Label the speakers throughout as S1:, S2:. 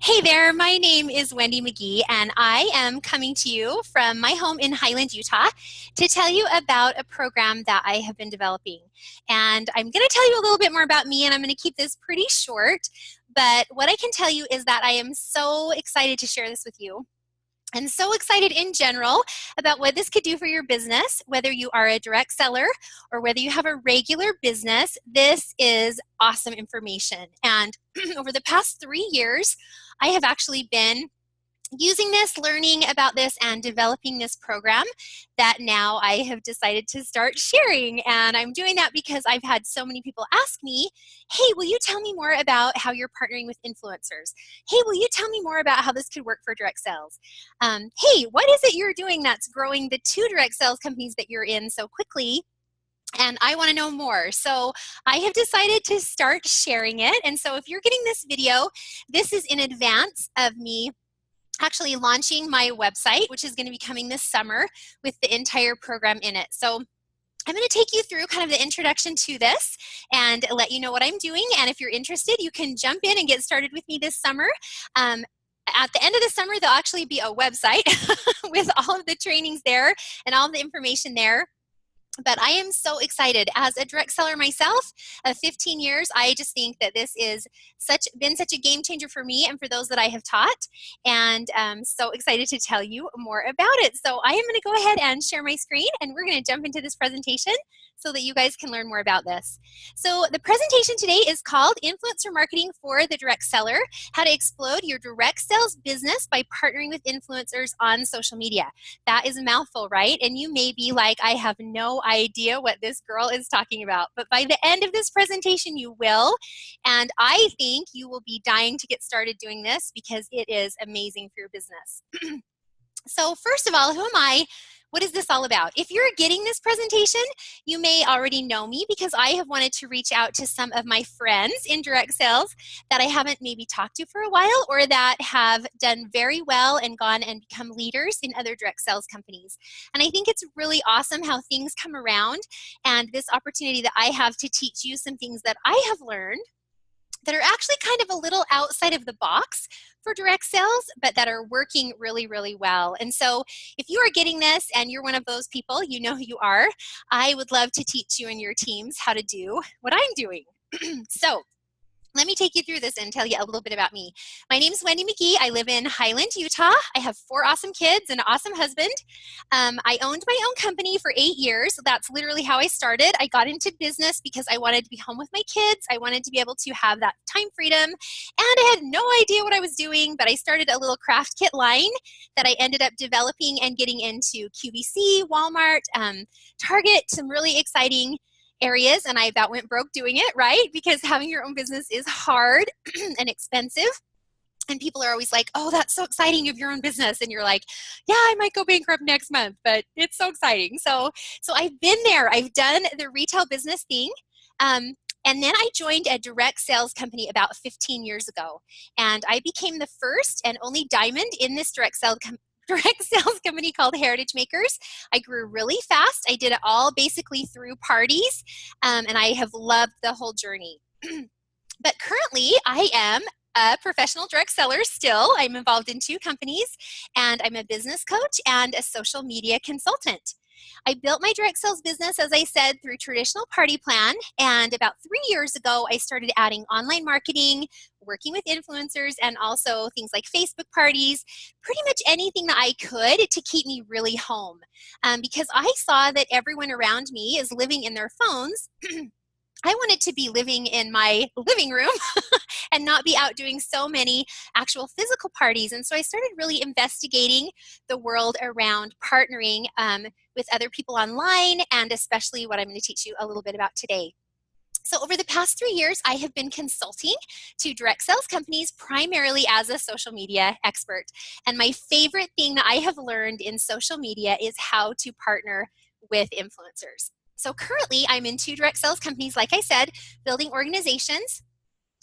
S1: Hey there, my name is Wendy McGee, and I am coming to you from my home in Highland, Utah, to tell you about a program that I have been developing. And I'm going to tell you a little bit more about me, and I'm going to keep this pretty short. But what I can tell you is that I am so excited to share this with you. And so excited in general about what this could do for your business, whether you are a direct seller or whether you have a regular business. This is awesome information. And over the past 3 years, I have actually been using this, learning about this, and developing this program that now I have decided to start sharing. And I'm doing that because I've had so many people ask me, hey, will you tell me more about how you're partnering with influencers? Hey, will you tell me more about how this could work for direct sales? Hey, what is it you're doing that's growing the 2 direct sales companies that you're in so quickly? And I want to know more. So I have decided to start sharing it. And so if you're getting this video, this is in advance of me actually launching my website, which is going to be coming this summer with the entire program in it. So I'm going to take you through kind of the introduction to this and let you know what I'm doing. And if you're interested, you can jump in and get started with me this summer. At the end of the summer, there'll actually be a website with all of the trainings there and all of the information there. But I am so excited. As a direct seller myself of 15 years, I just think that this is been such a game changer for me and for those that I have taught. And I'm so excited to tell you more about it. So I am going to go ahead and share my screen, and we're going to jump into this presentation so that you guys can learn more about this. So the presentation today is called Influencer Marketing for the Direct Seller: How to Explode Your Direct Sales Business by Partnering with Influencers on Social Media. That is a mouthful, right? And you may be like, I have no idea what this girl is talking about. But by the end of this presentation, you will. And I think you will be dying to get started doing this because it is amazing for your business. So first of all, who am I? What is this all about? If you're getting this presentation, you may already know me because I have wanted to reach out to some of my friends in direct sales that I haven't maybe talked to for a while, or that have done very well and gone and become leaders in other direct sales companies. And I think it's really awesome how things come around, and this opportunity that I have to teach you some things that I have learned that are actually kind of a little outside of the box for direct sales, but that are working really, really well. And so if you are getting this and you're one of those people, you know who you are. I would love to teach you and your teams how to do what I'm doing. So let me take you through this and tell you a little bit about me. My name is Wendy McGee. I live in Highland, Utah. I have 4 awesome kids and an awesome husband. I owned my own company for 8 years. That's literally how I started. I got into business because I wanted to be home with my kids. I wanted to be able to have that time freedom. And I had no idea what I was doing, but I started a little craft kit line that I ended up developing and getting into QVC, Walmart, Target, some really exciting areas, and I about went broke doing it, right? Because having your own business is hard and expensive. And people are always like, oh, that's so exciting, you have your own business. And you're like, yeah, I might go bankrupt next month, but it's so exciting. So I've been there. I've done the retail business thing. And then I joined a direct sales company about 15 years ago. And I became the first and only diamond in this direct sales company called Heritage Makers. I grew really fast. I did it all basically through parties, and I have loved the whole journey. But currently, I am a professional direct seller still. I'm involved in 2 companies, and I'm a business coach and a social media consultant. I built my direct sales business, as I said, through traditional party plan, and about 3 years ago, I started adding online marketing, working with influencers, and also things like Facebook parties, pretty much anything that I could to keep me really home. Because I saw that everyone around me is living in their phones. I wanted to be living in my living room and not be out doing so many actual physical parties. And so I started really investigating the world around partnering with other people online, and especially what I'm going to teach you a little bit about today. So over the past 3 years, I have been consulting to direct sales companies primarily as a social media expert. And my favorite thing that I have learned in social media is how to partner with influencers. So currently, I'm in 2 direct sales companies, like I said, building organizations,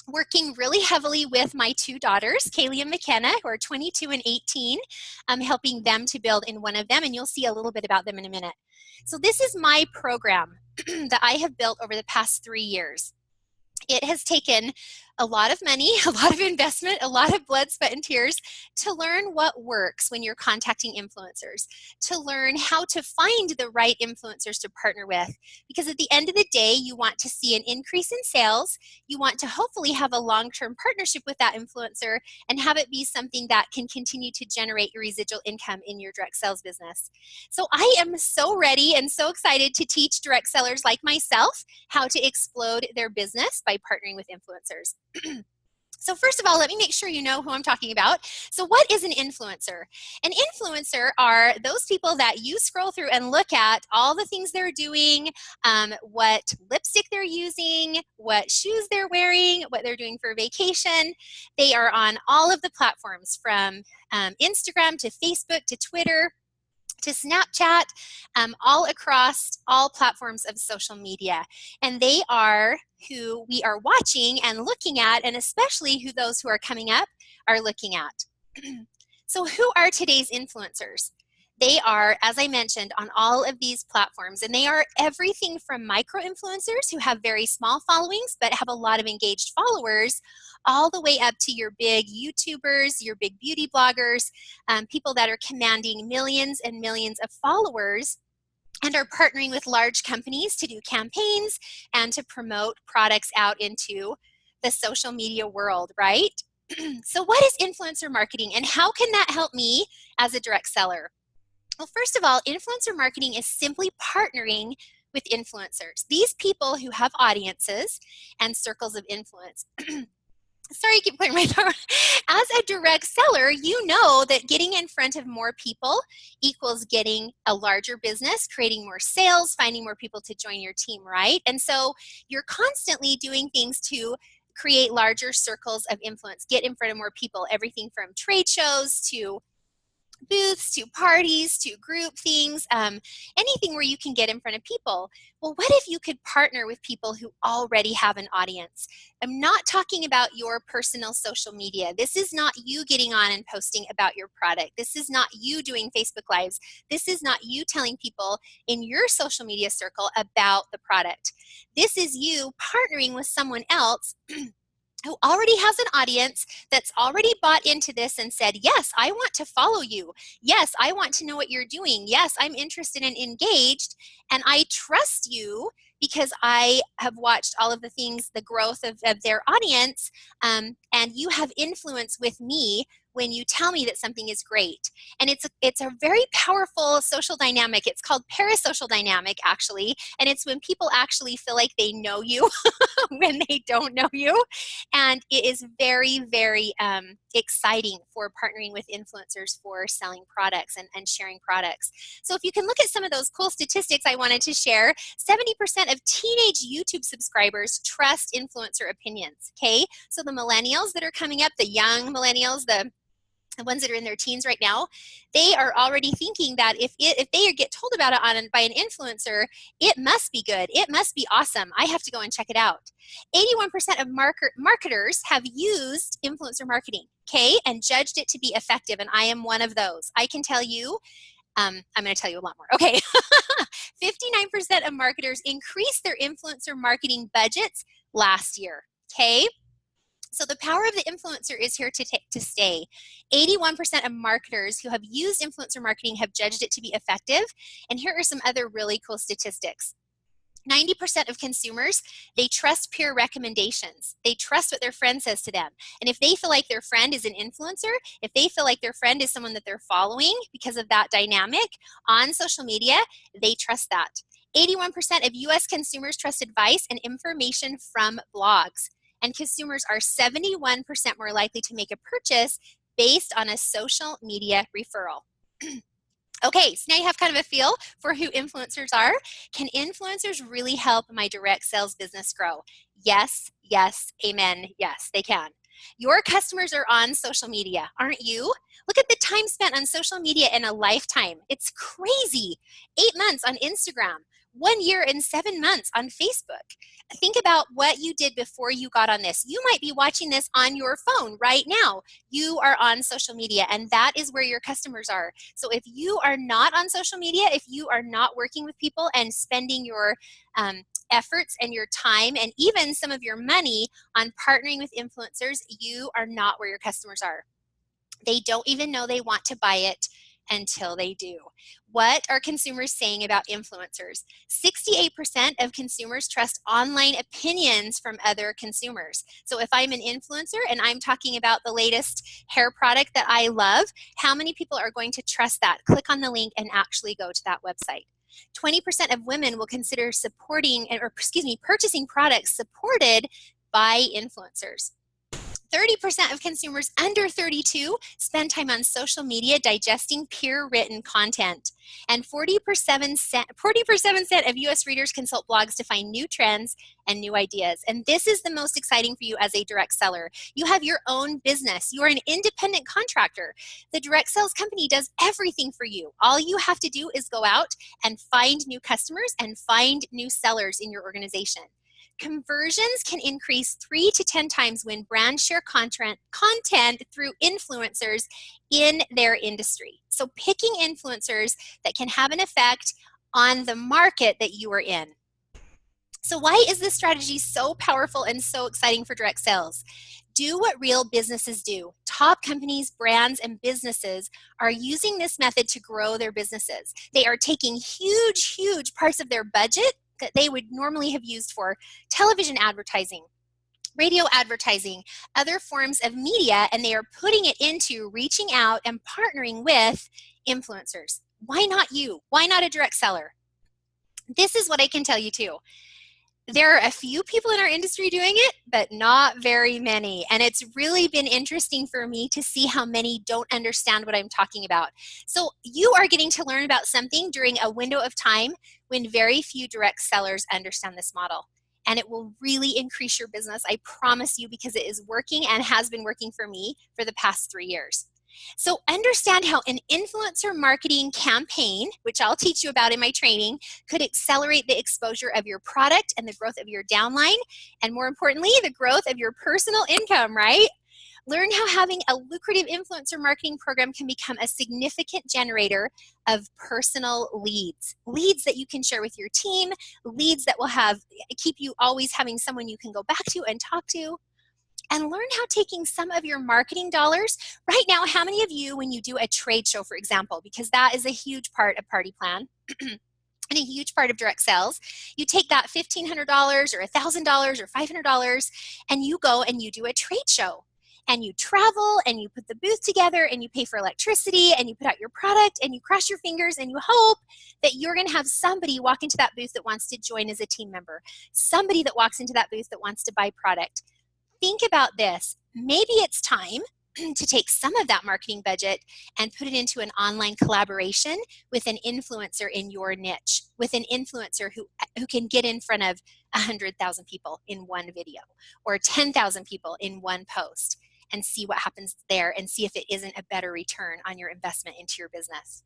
S1: working really heavily with my 2 daughters, Kaylee and McKenna, who are 22 and 18. I'm helping them to build in one of them, and you'll see a little bit about them in a minute. So this is my program that I have built over the past 3 years. It has taken a lot of money, a lot of investment, a lot of blood, sweat, and tears to learn what works when you're contacting influencers, to learn how to find the right influencers to partner with. Because at the end of the day, you want to see an increase in sales. You want to hopefully have a long-term partnership with that influencer and have it be something that can continue to generate your residual income in your direct sales business. So I am so ready and so excited to teach direct sellers like myself how to explode their business by partnering with influencers. So first of all, let me make sure you know who I'm talking about. So what is an influencer? An influencer are those people that you scroll through and look at all the things they're doing, what lipstick they're using, what shoes they're wearing, what they're doing for vacation. They are on all of the platforms from Instagram to Facebook to Twitter to Snapchat, all across all platforms of social media. And they are who we are watching and looking at, and especially who those who are coming up are looking at. So who are today's influencers? They are, as I mentioned, on all of these platforms, and they are everything from micro-influencers who have very small followings but have a lot of engaged followers, all the way up to your big YouTubers, your big beauty bloggers, people that are commanding millions and millions of followers and are partnering with large companies to do campaigns and to promote products out into the social media world, right? So what is influencer marketing, and how can that help me as a direct seller? Well, first of all, influencer marketing is simply partnering with influencers. These people who have audiences and circles of influence. Sorry, I keep clearing my throat. As a direct seller, you know that getting in front of more people equals getting a larger business, creating more sales, finding more people to join your team, right? And so you're constantly doing things to create larger circles of influence, get in front of more people, everything from trade shows to booths to parties to group things, anything where you can get in front of people. Well, what if you could partner with people who already have an audience? I'm not talking about your personal social media. This is not you getting on and posting about your product. This is not you doing Facebook Lives. This is not you telling people in your social media circle about the product. This is you partnering with someone else who already has an audience that's already bought into this and said, yes, I want to follow you. Yes, I want to know what you're doing. Yes, I'm interested and engaged, and I trust you because I have watched all of the things, the growth of their audience, and you have influence with me when you tell me that something is great. And it's a very powerful social dynamic. It's called parasocial dynamic, actually, and it's when people actually feel like they know you when they don't know you. And it is very, very exciting for partnering with influencers for selling products and sharing products. So if you can look at some of those cool statistics I wanted to share, 70% of teenage YouTube subscribers trust influencer opinions, okay? So the millennials that are coming up, the young millennials, the ones that are in their teens right now, they are already thinking that if they get told about it by an influencer, it must be good. It must be awesome. I have to go and check it out. 81% of marketers have used influencer marketing, okay, and judged it to be effective, and I am one of those. I can tell you, I'm going to tell you a lot more. Okay, 59% of marketers increased their influencer marketing budgets last year, okay? So the power of the influencer is here to stay. 81% of marketers who have used influencer marketing have judged it to be effective. And here are some other really cool statistics. 90% of consumers, they trust peer recommendations. They trust what their friend says to them. And if they feel like their friend is an influencer, if they feel like their friend is someone that they're following because of that dynamic on social media, they trust that. 81% of US consumers trust advice and information from blogs. And consumers are 71% more likely to make a purchase based on a social media referral. Okay, so now you have kind of a feel for who influencers are. Can influencers really help my direct sales business grow? Yes, yes, amen, yes, they can. Your customers are on social media, aren't you? Look at the time spent on social media in a lifetime. It's crazy. 8 months on Instagram, 1 year and 7 months on Facebook. Think about what you did before you got on this. You might be watching this on your phone right now. You are on social media, and that is where your customers are. So if you are not on social media, if you are not working with people and spending your efforts and your time and even some of your money on partnering with influencers, you are not where your customers are. They don't even know they want to buy it until they do. What are consumers saying about influencers? 68% of consumers trust online opinions from other consumers. So if I'm an influencer and I'm talking about the latest hair product that I love, how many people are going to trust that? Click on the link and actually go to that website. 20% of women will consider purchasing products supported by influencers. 30% of consumers under 32 spend time on social media digesting peer-written content. And 40% of US readers consult blogs to find new trends and new ideas. And this is the most exciting for you as a direct seller. You have your own business. You are an independent contractor. The direct sales company does everything for you. All you have to do is go out and find new customers and find new sellers in your organization. Conversions can increase 3 to 10 times when brands share content through influencers in their industry. So picking influencers that can have an effect on the market that you are in. So why is this strategy so powerful and so exciting for direct sales? Do what real businesses do. Top companies, brands, and businesses are using this method to grow their businesses. They are taking huge parts of their budget that they would normally have used for television advertising, radio advertising, other forms of media, and they are putting it into reaching out and partnering with influencers. Why not you? Why not a direct seller? This is what I can tell you too. There are a few people in our industry doing it, but not very many. And it's really been interesting for me to see how many don't understand what I'm talking about. So you are getting to learn about something during a window of time when very few direct sellers understand this model. And it will really increase your business, I promise you, because it is working and has been working for me for the past 3 years. So understand how an influencer marketing campaign, which I'll teach you about in my training, could accelerate the exposure of your product and the growth of your downline, and more importantly, the growth of your personal income, right? Learn how having a lucrative influencer marketing program can become a significant generator of personal leads. Leads that you can share with your team, leads that will keep you always having someone you can go back to and talk to. And learn how taking some of your marketing dollars, right now, how many of you, when you do a trade show, for example, because that is a huge part of Party Plan and a huge part of direct sales, you take that $1,500 or $1,000 or $500 and you go and you do a trade show. And you travel and you put the booth together and you pay for electricity and you put out your product and you cross your fingers and you hope that you're going to have somebody walk into that booth that wants to join as a team member, somebody that walks into that booth that wants to buy product. Think about this. Maybe it's time to take some of that marketing budget and put it into an online collaboration with an influencer in your niche, with an influencer who can get in front of 100,000 people in one video or 10,000 people in one post, and see what happens there and see if it isn't a better return on your investment into your business.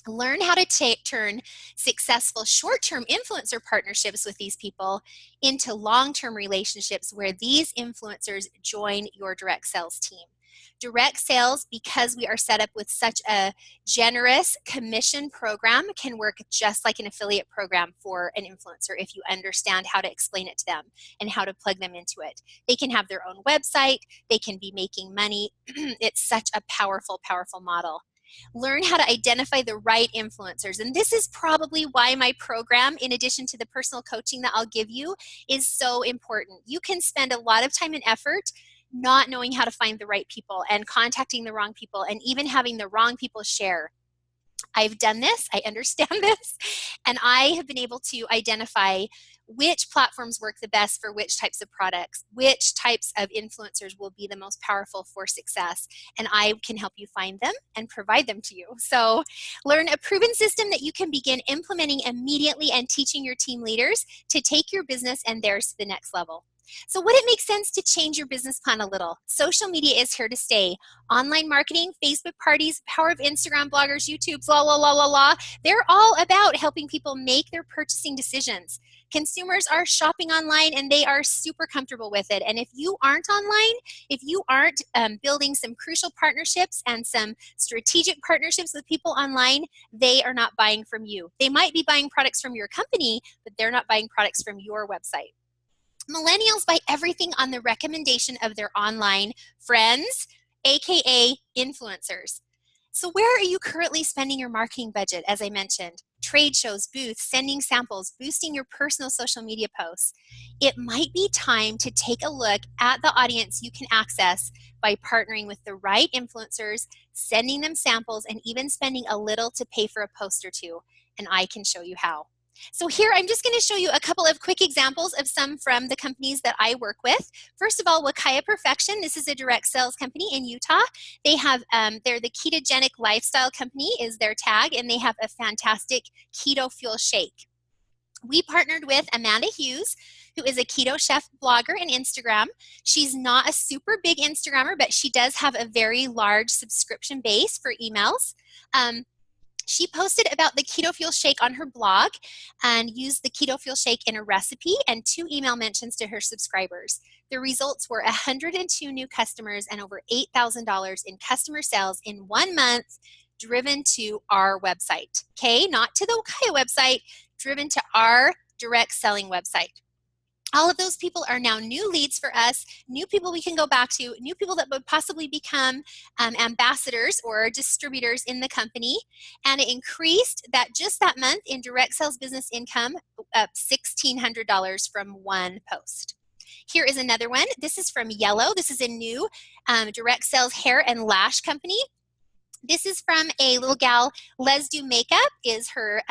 S1: Learn how to turn successful short-term influencer partnerships with these people into long-term relationships where these influencers join your direct sales team. Direct sales, because we are set up with such a generous commission program, can work just like an affiliate program for an influencer if you understand how to explain it to them and how to plug them into it. They can have their own website. They can be making money. It's such a powerful model. Learn how to identify the right influencers. And this is probably why my program, in addition to the personal coaching that I'll give you, is so important. You can spend a lot of time and effort not knowing how to find the right people and contacting the wrong people and even having the wrong people share. I've done this, I understand this, and I have been able to identify which platforms work the best for which types of products, which types of influencers will be the most powerful for success, and I can help you find them and provide them to you. So learn a proven system that you can begin implementing immediately and teaching your team leaders to take your business and theirs to the next level. So would it make sense to change your business plan a little? Social media is here to stay. Online marketing, Facebook parties, power of Instagram, bloggers, YouTube, they're all about helping people make their purchasing decisions. Consumers are shopping online and they are super comfortable with it. And if you aren't online, if you aren't building some crucial partnerships and some strategic partnerships with people online, they are not buying from you. They might be buying products from your company, but they're not buying products from your website. Millennials buy everything on the recommendation of their online friends, aka influencers. So where are you currently spending your marketing budget? As I mentioned, trade shows, booths, sending samples, boosting your personal social media posts. It might be time to take a look at the audience you can access by partnering with the right influencers, sending them samples, and even spending a little to pay for a post or two. And I can show you how. So here, I'm just going to show you a couple of quick examples of some from the companies that I work with. First of all, Wakaya Perfection. This is a direct sales company in Utah. They have, they're the ketogenic lifestyle company is their tag, and they have a fantastic keto fuel shake. We partnered with Amanda Hughes, who is a keto chef blogger and Instagram. She's not a super big Instagrammer, but she does have a very large subscription base for emails. She posted about the Keto Fuel Shake on her blog and used the Keto Fuel Shake in a recipe and 2 email mentions to her subscribers. The results were 102 new customers and over $8,000 in customer sales in 1 month, driven to our website. Okay, not to the Wakaya website, driven to our direct selling website. All of those people are now new leads for us, new people we can go back to, new people that would possibly become ambassadors or distributors in the company. And it increased that just that month in direct sales business income up $1,600 from 1 post. Here is another one. This is from Yellow. This is a new direct sales hair and lash company. This is from a little gal, Les Do Makeup is her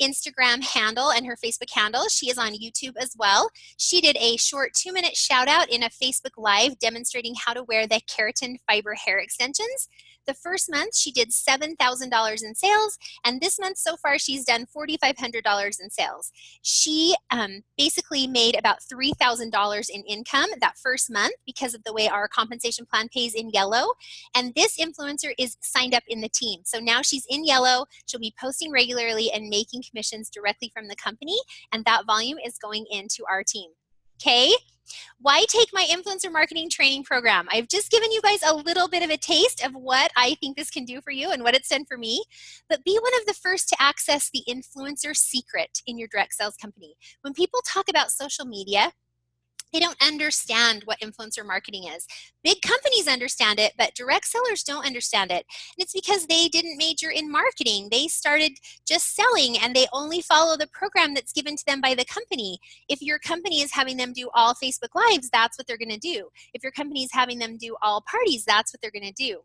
S1: Instagram handle and her Facebook handle. She is on YouTube as well. She did a short 2-minute shout out in a Facebook Live demonstrating how to wear the keratin fiber hair extensions. The first month she did $7,000 in sales, and this month so far she's done $4,500 in sales. She basically made about $3,000 in income that first month because of the way our compensation plan pays in Yellow, and this influencer is signed up in the team. So now she's in Yellow, she'll be posting regularly and making commissions directly from the company, and that volume is going into our team. Okay? Why take my influencer marketing training program? I've just given you guys a little bit of a taste of what I think this can do for you and what it's done for me, but be one of the first to access the influencer secret in your direct sales company. When people talk about social media, they don't understand what influencer marketing is. Big companies understand it, but direct sellers don't understand it. And it's because they didn't major in marketing. They started just selling and they only follow the program that's given to them by the company. If your company is having them do all Facebook Lives, that's what they're going to do. If your company is having them do all parties, that's what they're going to do.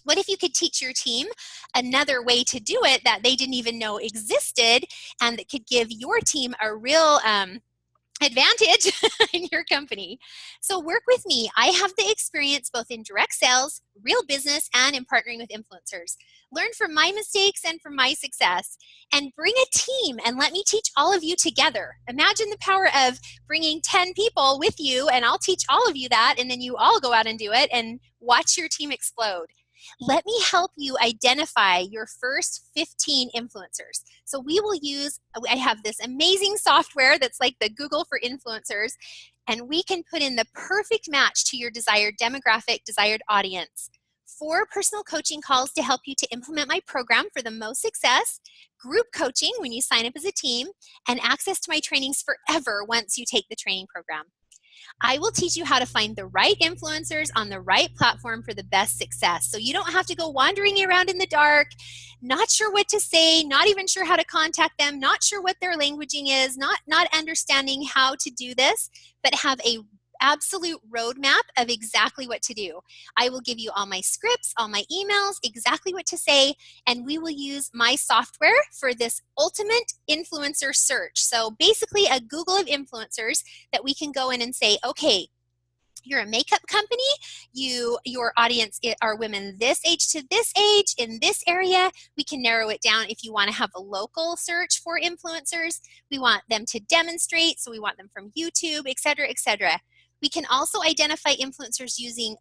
S1: What if you could teach your team another way to do it that they didn't even know existed and that could give your team a real advantage in your company? So work with me. I have the experience both in direct sales, real business, and in partnering with influencers. Learn from my mistakes and from my success, and bring a team and let me teach all of you together. Imagine the power of bringing 10 people with you, and I'll teach all of you that, and then you all go out and do it and watch your team explode. Let me help you identify your first 15 influencers. So I have this amazing software that's like the Google for influencers, and we can put in the perfect match to your desired demographic, desired audience. 4 personal coaching calls to help you to implement my program for the most success, group coaching when you sign up as a team, and access to my trainings forever once you take the training program. I will teach you how to find the right influencers on the right platform for the best success. So you don't have to go wandering around in the dark, not sure what to say, not even sure how to contact them, not sure what their languaging is, not understanding how to do this, but have a absolute roadmap of exactly what to do. I will give you all my scripts, all my emails, exactly what to say, and we will use my software for this ultimate influencer search. So basically a Google of influencers that we can go in and say, okay, you're a makeup company, your audience are women this age to this age in this area. We can narrow it down if you want to have a local search for influencers. We want them to demonstrate, so we want them from YouTube, etc., etc. We can also identify influencers using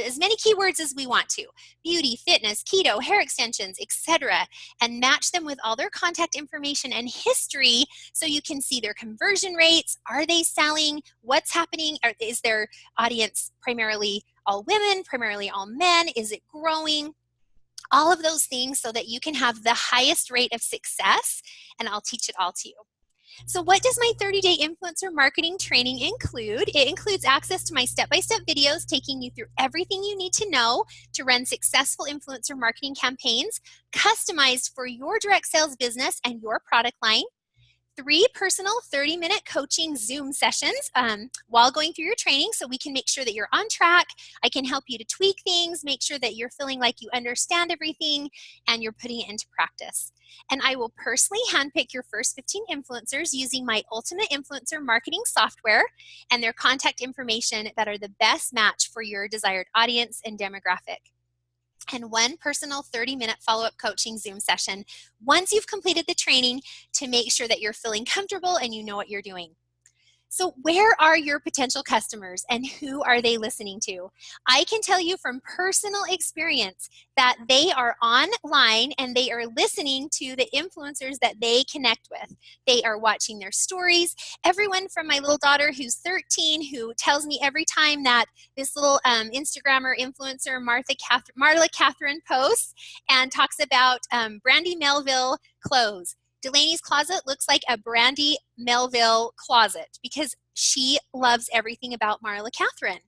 S1: as many keywords as we want to: beauty, fitness, keto, hair extensions, etc., and match them with all their contact information and history so you can see their conversion rates. Are they selling? What's happening? Is their audience primarily all women, primarily all men? Is it growing? All of those things so that you can have the highest rate of success, and I'll teach it all to you. So what does my 30-day influencer marketing training include? It includes access to my step-by-step videos taking you through everything you need to know to run successful influencer marketing campaigns customized for your direct sales business and your product line. 3 personal 30-minute coaching Zoom sessions while going through your training so we can make sure that you're on track. I can help you to tweak things, make sure that you're feeling like you understand everything and you're putting it into practice. And I will personally handpick your first 15 influencers using my ultimate influencer marketing software and their contact information that are the best match for your desired audience and demographic. And 1 personal 30-minute follow-up coaching Zoom session once you've completed the training to make sure that you're feeling comfortable and you know what you're doing. So where are your potential customers and who are they listening to? I can tell you from personal experience that they are online and they are listening to the influencers that they connect with. They are watching their stories. Everyone from my little daughter who's 13 who tells me every time that this little Instagrammer influencer Marla Catherine posts and talks about Brandy Melville clothes. Delaney's closet looks like a Brandy Melville closet because she loves everything about Marla Catherine.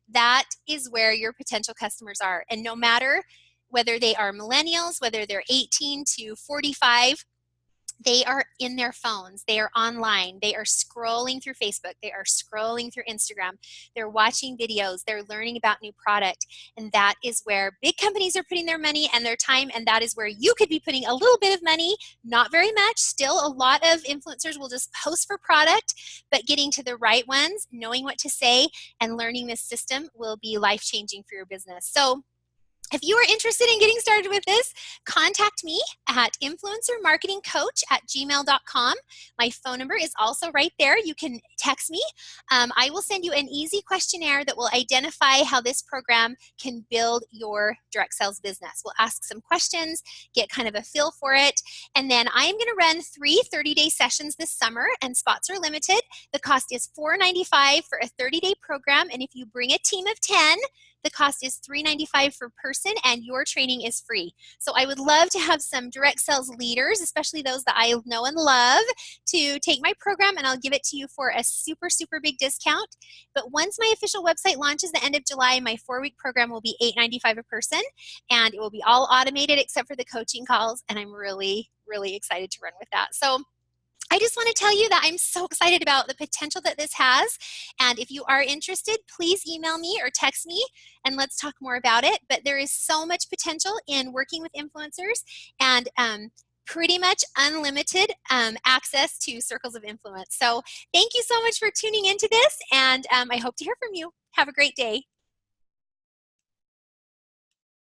S1: That is where your potential customers are. And no matter whether they are millennials, whether they're 18 to 45, they are in their phones, they are online, they are scrolling through Facebook, they are scrolling through Instagram, they're watching videos, they're learning about new product, and that is where big companies are putting their money and their time, and that is where you could be putting a little bit of money, not very much. Still, a lot of influencers will just post for product, but getting to the right ones, knowing what to say, and learning this system will be life-changing for your business. So if you are interested in getting started with this, contact me at influencermarketingcoach@gmail.com. My phone number is also right there. You can text me. I will send you an easy questionnaire that will identify how this program can build your direct sales business. We'll ask some questions, get kind of a feel for it, and then I am going to run 3 30-day sessions this summer, and spots are limited. The cost is $495 for a 30-day program, and if you bring a team of 10, the cost is $395 per person, and your training is free. So I would love to have some direct sales leaders, especially those that I know and love, to take my program, and I'll give it to you for a super, super big discount. But once my official website launches the end of July, my 4-week program will be $895 a person, and it will be all automated except for the coaching calls, and I'm really, really excited to run with that. So I just want to tell you that I'm so excited about the potential that this has. And if you are interested, please email me or text me and let's talk more about it. But there is so much potential in working with influencers and pretty much unlimited access to circles of influence. So thank you so much for tuning into this, and I hope to hear from you. Have a great day.